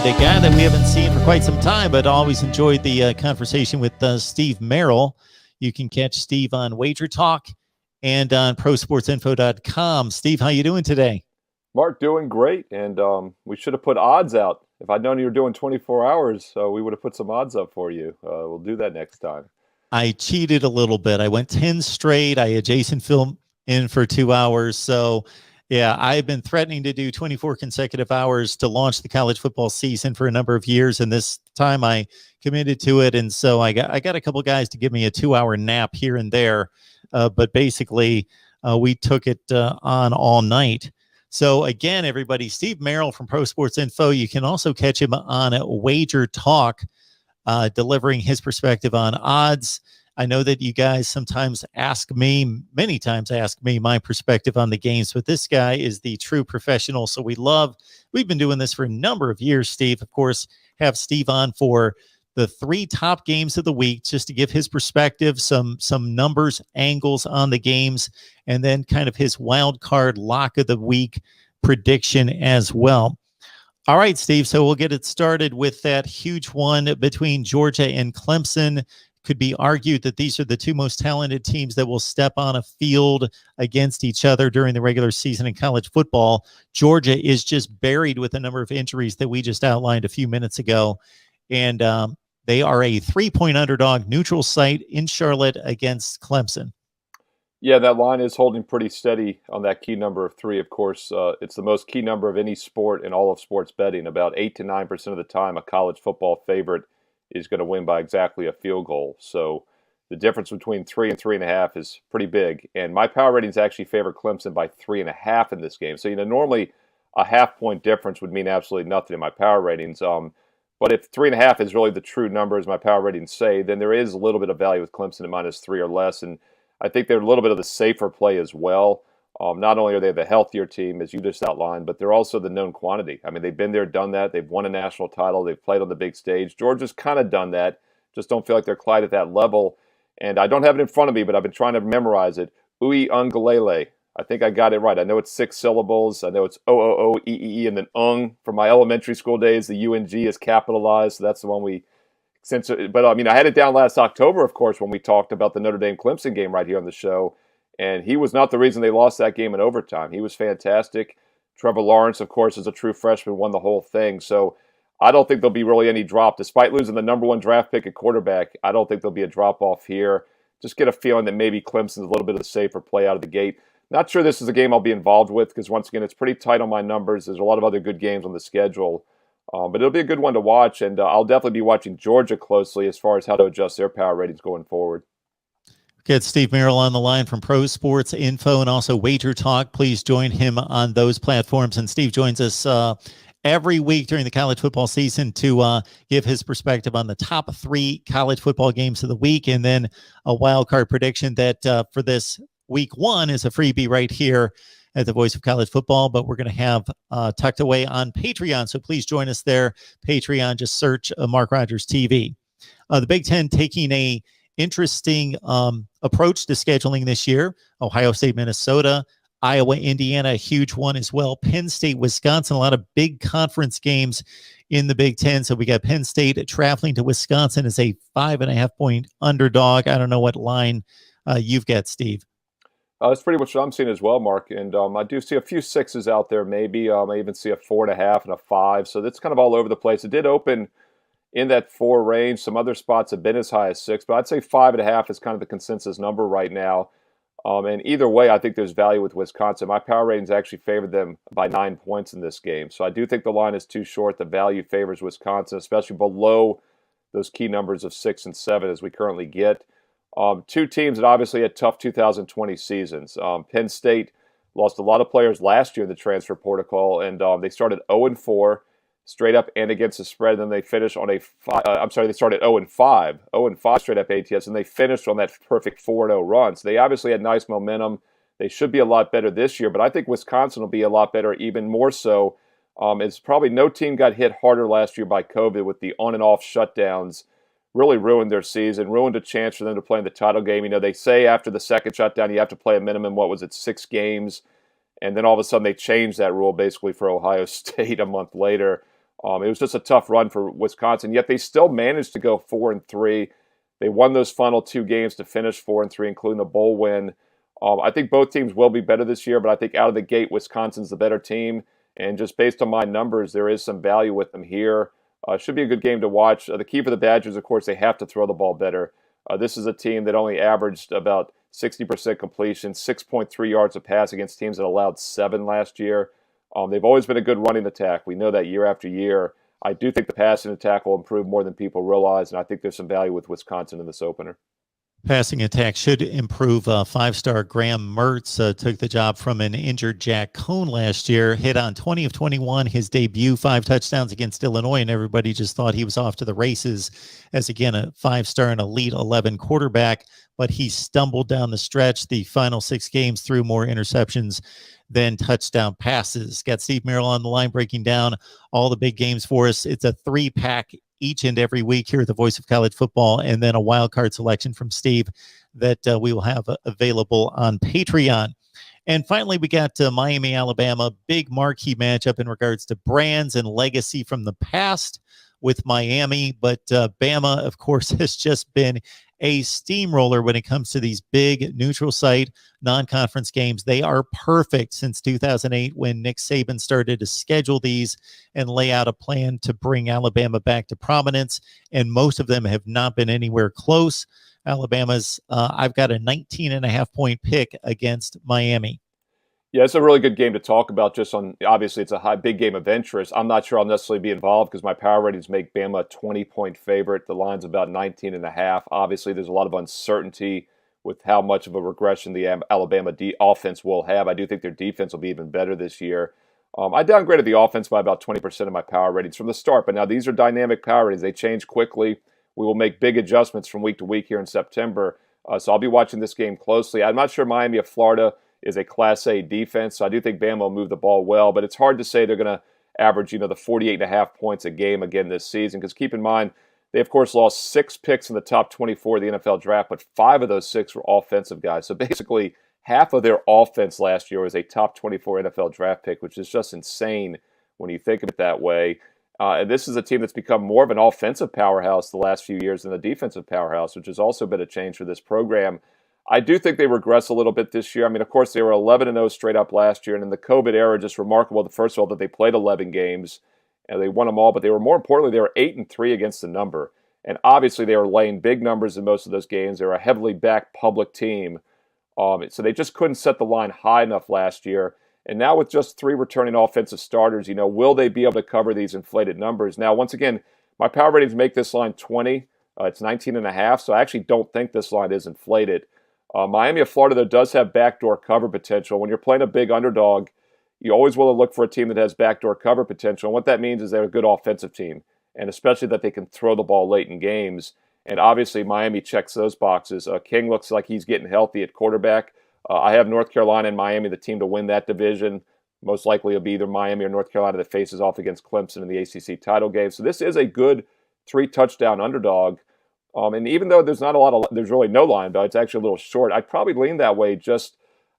a guy that we haven't seen for quite some time, but always enjoyed the conversation with Steve Merrill. You can catch Steve on Wager Talk and on ProSportsInfo.com. Steve, how you doing today? Mark, doing great, and we should have put odds out. If I'd known you were doing 24 hours, we would have put some odds up for you. We'll do that next time. I cheated a little bit. I went 10 straight. I had Jason Phil in for 2 hours. So, yeah, I've been threatening to do 24 consecutive hours to launch the college football season for a number of years, and this time I committed to it. And so I got a couple guys to give me a 2-hour nap here and there, but basically we took it on all night. So again, everybody, Steve Merrill from Pro Sports Info. You can also catch him on Wager Talk, delivering his perspective on odds. I know that you guys sometimes many times ask me my perspective on the games, but this guy is the true professional. So we've been doing this for a number of years, Steve. Of course, have Steve on for the 3 top games of the week, just to give his perspective, some numbers, angles on the games, and then kind of his wild card lock of the week prediction as well. All right, Steve, so we'll get it started with that huge one between Georgia and Clemson. Could be argued that these are the 2 most talented teams that will step on a field against each other during the regular season in college football. Georgia is just buried with a number of injuries that we just outlined a few minutes ago. And they are a 3-point underdog, neutral site in Charlotte against Clemson. Yeah, that line is holding pretty steady on that key number of 3. Of course, it's the most key number of any sport in all of sports betting. About 8 to 9% of the time, a college football favorite is going to win by exactly a field goal. So the difference between 3 and 3.5 is pretty big. And my power ratings actually favor Clemson by 3.5 in this game. So, normally a half-point difference would mean absolutely nothing in my power ratings. But if 3.5 is really the true number, as my power ratings say, then there is a little bit of value with Clemson at -3 or less. And I think they're a little bit of the safer play as well. Not only are they the healthier team, as you just outlined, but they're also the known quantity. I mean, they've been there, done that. They've won a national title. They've played on the big stage. Georgia's kind of done that. Just don't feel like they're quite at that level. And I don't have it in front of me, but I've been trying to memorize it. Ui Ungalele. I think I got it right. I know it's 6 syllables. I know it's O-O-O-E-E-E and then ung. From my elementary school days, the U-N-G is capitalized. So that's the one but I mean, I had it down last October, of course, when we talked about the Notre Dame-Clemson game right here on the show. And he was not the reason they lost that game in overtime. He was fantastic. Trevor Lawrence, of course, is a true freshman, won the whole thing. So I don't think there'll be really any drop. Despite losing the number 1 draft pick at quarterback, I don't think there'll be a drop-off here. Just get a feeling that maybe Clemson's a little bit of a safer play out of the gate. Not sure this is a game I'll be involved with because, once again, it's pretty tight on my numbers. There's a lot of other good games on the schedule. But it'll be a good one to watch, and I'll definitely be watching Georgia closely as far as how to adjust their power ratings going forward. Get Steve Merrill on the line from Pro Sports Info and also Wager Talk. Please join him on those platforms. And Steve joins us every week during the college football season to give his perspective on the top 3 college football games of the week, and then a wild card prediction that for this week 1 is a freebie right here at the Voice of College Football, but we're going to have tucked away on Patreon. So please join us there. Patreon, just search Mark Rogers TV. The Big Ten taking a interesting approach to scheduling this year. Ohio State, Minnesota, Iowa, Indiana, a huge one as well. Penn State, Wisconsin, a lot of big conference games in the Big Ten. So we got Penn State traveling to Wisconsin as a 5.5-point underdog. I don't know what line you've got, Steve. That's pretty much what I'm seeing as well, Mark. And I do see a few 6s out there, maybe. I even see a 4.5 and a 5. So that's kind of all over the place. It did open in that 4 range. Some other spots have been as high as 6, but I'd say 5.5 is kind of the consensus number right now. And either way, I think there's value with Wisconsin. My power ratings actually favored them by 9 points in this game. So I do think the line is too short. The value favors Wisconsin, especially below those key numbers of 6 and 7 as we currently get. 2 teams that obviously had tough 2020 seasons. Penn State lost a lot of players last year in the transfer protocol, and they started 0-4 straight up and against the spread. And then they finished on they started 0-5, 0-5 straight up ATS, and they finished on that perfect 4-0 run. So they obviously had nice momentum. They should be a lot better this year, but I think Wisconsin will be a lot better, even more so. It's probably no team got hit harder last year by COVID with the on and off shutdowns. Really ruined their season, ruined a chance for them to play in the title game. They say after the second shutdown, you have to play a minimum, 6 games? And then all of a sudden they changed that rule basically for Ohio State a month later. It was just a tough run for Wisconsin, yet they still managed to go 4-3. They won those final 2 games to finish 4-3, including the bowl win. I think both teams will be better this year, but I think out of the gate, Wisconsin's the better team. And just based on my numbers, there is some value with them here. Should be a good game to watch. The key for the Badgers, of course, they have to throw the ball better. This is a team that only averaged about 60% completion, 6.3 yards a pass against teams that allowed 7 last year. They've always been a good running attack. We know that year after year. I do think the passing attack will improve more than people realize, and I think there's some value with Wisconsin in this opener. Passing attack should improve. Five-star Graham Mertz took the job from an injured Jack Cohn last year, hit on 20 of 21, his debut, 5 touchdowns against Illinois, and everybody just thought he was off to the races as, again, a 5-star and Elite 11 quarterback, but he stumbled down the stretch. The final 6 games threw more interceptions than touchdown passes. Got Steve Merrill on the line breaking down all the big games for us. It's a 3-pack each and every week here at the Voice of College Football, and then a wild card selection from Steve that we will have available on Patreon. And finally, we got Miami, Alabama, big marquee matchup in regards to brands and legacy from the past with Miami. But Bama, of course, has just been a steamroller when it comes to these big neutral site non-conference games. They are perfect since 2008 when Nick Saban started to schedule these and lay out a plan to bring Alabama back to prominence. And most of them have not been anywhere close. Alabama's, I've got a 19.5-point pick against Miami. Yeah, it's a really good game to talk about. Just on, obviously, it's a big game of interest. I'm not sure I'll necessarily be involved because my power ratings make Bama a 20-point favorite. The line's about 19.5. Obviously, there's a lot of uncertainty with how much of a regression the Alabama offense will have. I do think their defense will be even better this year. I downgraded the offense by about 20% of my power ratings from the start, but now these are dynamic power ratings. They change quickly. We will make big adjustments from week to week here in September. So I'll be watching this game closely. I'm not sure Miami of Florida is a Class A defense, so I do think Bama will move the ball well, but it's hard to say they're going to average, the 48.5 points a game again this season, because keep in mind, they, of course, lost 6 picks in the top 24 of the NFL draft, but 5 of those 6 were offensive guys. So basically, half of their offense last year was a top 24 NFL draft pick, which is just insane when you think of it that way. And this is a team that's become more of an offensive powerhouse the last few years than a defensive powerhouse, which has also been a change for this program. I do think they regress a little bit this year. I mean, of course, they were 11-0 straight up last year, and in the COVID era, just remarkable, first of all, that they played 11 games, and they won them all, but they were, more importantly, they were 8-3 against the number. And obviously, they were laying big numbers in most of those games. They were a heavily backed public team, so they just couldn't set the line high enough last year. And now with just 3 returning offensive starters, will they be able to cover these inflated numbers? Now, once again, my power ratings make this line 20. It's 19.5, so I actually don't think this line is inflated. Miami of Florida, though, does have backdoor cover potential. When you're playing a big underdog, you always want to look for a team that has backdoor cover potential. And what that means is they're a good offensive team, and especially that they can throw the ball late in games. And obviously, Miami checks those boxes. King looks like he's getting healthy at quarterback. I have North Carolina and Miami, the team to win that division. Most likely it'll be either Miami or North Carolina that faces off against Clemson in the ACC title game. So this is a good 3-touchdown underdog. And even though there's really no line, but it's actually a little short, I'd probably lean that way.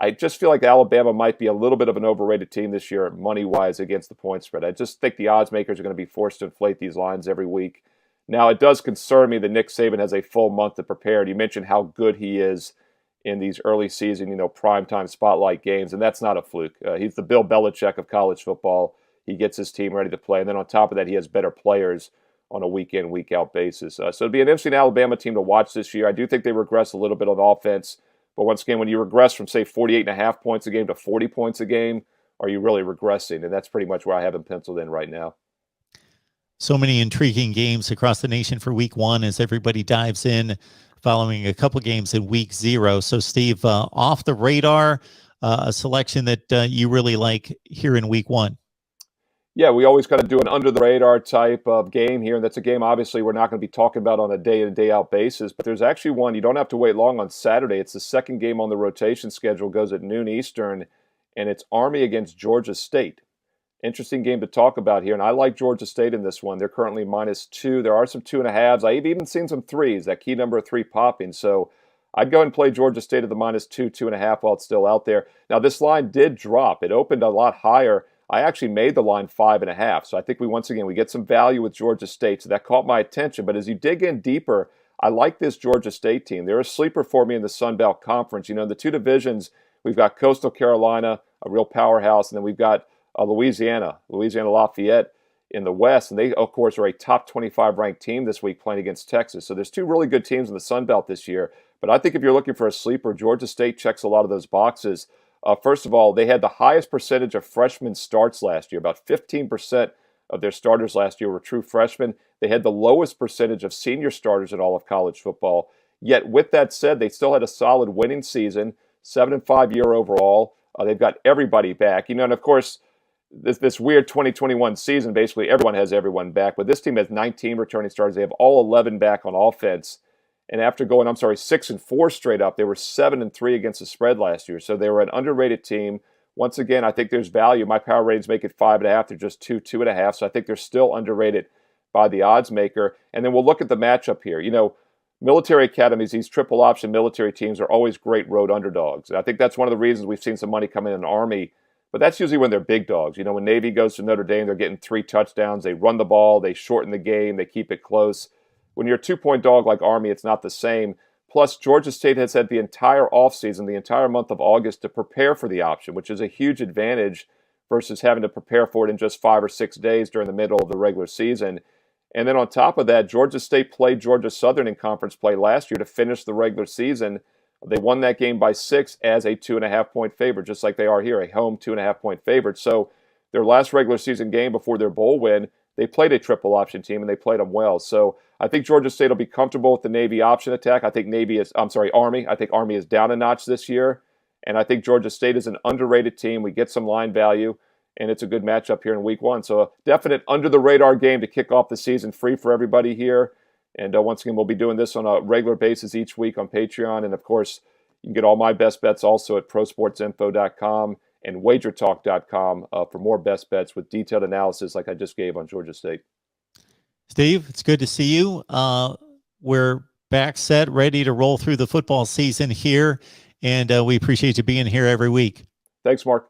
I just feel like Alabama might be a little bit of an overrated team this year, money-wise, against the point spread. I just think the odds makers are going to be forced to inflate these lines every week. Now, it does concern me that Nick Saban has a full month to prepare. You mentioned how good he is in these early season, primetime spotlight games, and that's not a fluke. He's the Bill Belichick of college football. He gets his team ready to play, and then on top of that, he has better players on a week-in, week-out basis. So it'll be an interesting Alabama team to watch this year. I do think they regress a little bit on offense, but once again, when you regress from, say, 48.5 points a game to 40 points a game, are you really regressing? And that's pretty much where I have them penciled in right now. So many intriguing games across the nation for week 1 as everybody dives in following a couple games in week 0. So, Steve, off the radar, a selection that you really like here in week 1. Yeah, we always kind of do an under-the-radar type of game here, and that's a game, obviously, we're not going to be talking about on a day-in, day-out basis, but there's actually one you don't have to wait long on Saturday. It's the second game on the rotation schedule, goes at noon Eastern, and it's Army against Georgia State. Interesting game to talk about here, and I like Georgia State in this one. They're currently -2. There are some 2.5s. I've even seen some 3s, that key number of 3 popping, so I'd go ahead and play Georgia State at the -2, 2.5 while it's still out there. Now, this line did drop. It opened a lot higher. I actually made the line 5.5. So I think we get some value with Georgia State. So that caught my attention. But as you dig in deeper, I like this Georgia State team. They're a sleeper for me in the Sun Belt Conference. You know, in the two divisions, we've got Coastal Carolina, a real powerhouse, and then we've got Louisiana Lafayette in the West. And they, of course, are a top 25 ranked team this week playing against Texas. So there's two really good teams in the Sun Belt this year. But I think if you're looking for a sleeper, Georgia State checks a lot of those boxes. First of all, they had the highest percentage of freshman starts last year. About 15% of their starters last year were true freshmen. They had the lowest percentage of senior starters in all of college football. Yet, with that said, they still had a solid winning season, 7-5 year overall. They've got everybody back. You know, and of course, this weird 2021 season, basically everyone has everyone back. But this team has 19 returning starters. They have all 11 back on offense. And after going, 6-4 straight up, they were 7-3 against the spread last year. So they were an underrated team. Once again, I think there's value. My power ratings make it 5.5. They're just 2.5. So I think they're still underrated by the odds maker. And then we'll look at the matchup here. You know, military academies, these triple option military teams are always great road underdogs. And I think that's one of the reasons we've seen some money come in Army. But that's usually when they're big dogs. You know, when Navy goes to Notre Dame, they're getting 3 touchdowns. They run the ball. They shorten the game. They keep it close. When you're a 2-point dog like Army, it's not the same. Plus, Georgia State has had the entire offseason, the entire month of August, to prepare for the option, which is a huge advantage versus having to prepare for it in just 5 or 6 days during the middle of the regular season. And then on top of that, Georgia State played Georgia Southern in conference play last year to finish the regular season. They won that game by 6 as a 2.5-point favorite, just like they are here, a home 2.5-point favorite. So their last regular season game before their bowl win, they played a triple option team, and they played them well. So I think Georgia State will be comfortable with the Navy option attack. I think Army. I think Army is down a notch this year. And I think Georgia State is an underrated team. We get some line value, and it's a good matchup here in week 1. So a definite under-the-radar game to kick off the season, free for everybody here. And once again, we'll be doing this on a regular basis each week on Patreon. And, of course, you can get all my best bets also at prosportsinfo.com and wagertalk.com for more best bets with detailed analysis like I just gave on Georgia State. Steve, it's good to see you. We're back set, ready to roll through the football season here, and we appreciate you being here every week. Thanks, Mark.